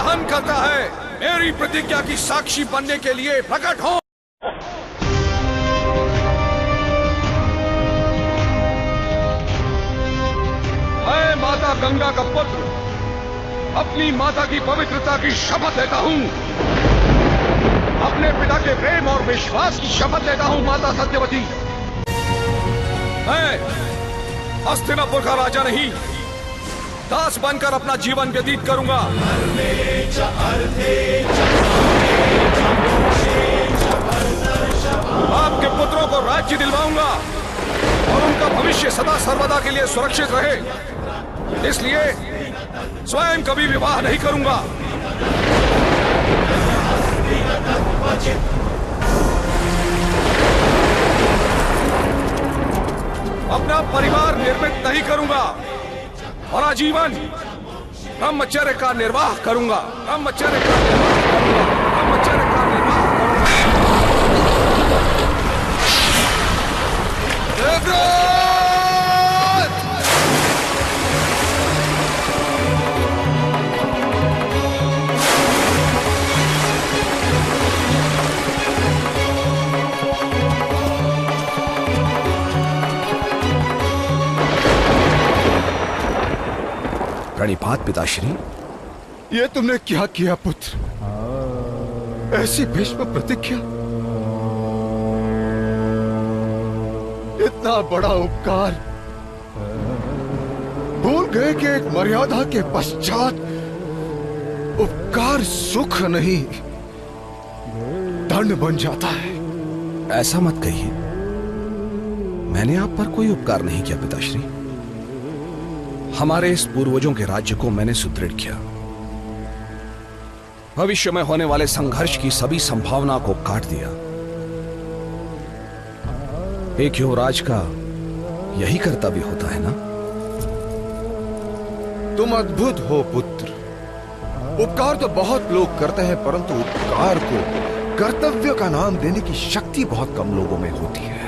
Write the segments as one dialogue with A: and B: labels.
A: आहन करता है, मेरी प्रतिज्ञा की साक्षी बनने के लिए प्रकट हो। मैं माता गंगा का पुत्र अपनी माता की पवित्रता की शपथ लेता हूं, अपने पिता के प्रेम और विश्वास की शपथ लेता हूं। माता सत्यवती, मैं हस्तिनापुर का राजा नहीं, दास बनकर अपना जीवन व्यतीत करूंगा। आपके पुत्रों को राज्य दिलवाऊंगा और उनका भविष्य सदा सर्वदा के लिए सुरक्षित रहे, इसलिए स्वयं कभी विवाह नहीं करूंगा। अपना परिवार निर्मित नहीं करूंगा और आजीवन ब्रह्मचर्य का निर्वाह करूंगा। ब्रह्मचर्य का निर्वाह करूंगा। ब्रह्मचर्य का निर्वाह करूंगा।
B: प्रणिपात पिताश्री।
C: ये तुमने क्या किया पुत्र? ऐसी भीष्म प्रतिज्ञा, इतना बड़ा उपकार भूल गए कि एक मर्यादा के पश्चात उपकार सुख नहीं दंड बन जाता है।
B: ऐसा मत कहिए, मैंने आप पर कोई उपकार नहीं किया पिताश्री। हमारे इस पूर्वजों के राज्य को मैंने सुदृढ़ किया, भविष्य में होने वाले संघर्ष की सभी संभावना को काट दिया। एक युवराज का यही कर्तव्य होता है ना?
C: तुम अद्भुत हो पुत्र। उपकार तो बहुत लोग करते हैं, परंतु उपकार को कर्तव्य का नाम देने की शक्ति बहुत कम लोगों में होती है।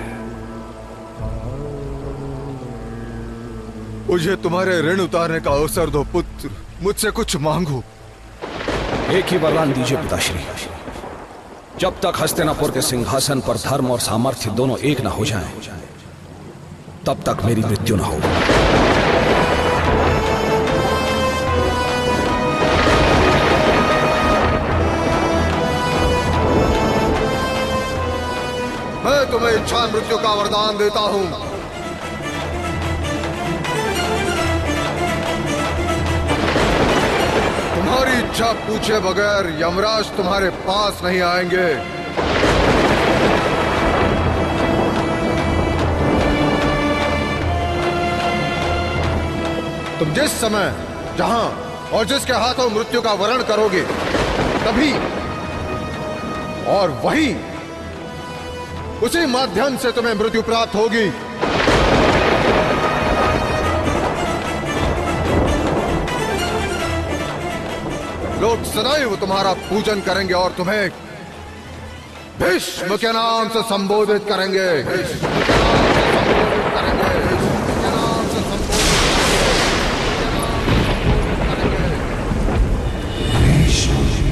C: मुझे तुम्हारे ऋण उतारने का अवसर दो पुत्र, मुझसे कुछ मांगो।
B: एक ही वरदान दीजिए पिताश्री। जब तक हस्तिनापुर के सिंहासन पर धर्म और सामर्थ्य दोनों एक न हो जाएं, तब तक मेरी मृत्यु न हो।
C: मैं तुम्हें इच्छा मृत्यु का वरदान देता हूं। तुम्हारी इच्छा पूछे बगैर यमराज तुम्हारे पास नहीं आएंगे। तुम जिस समय, जहां और जिसके हाथों मृत्यु का वरण करोगे, तभी और वही उसी माध्यम से तुम्हें मृत्यु प्राप्त होगी। लोग सदैव तुम्हारा पूजन करेंगे और तुम्हें भीष्म के नाम से संबोधित करेंगे। भीष्म के नाम से संबोधित करेंगे। भीष्म के नाम से संबोधित करेंगे।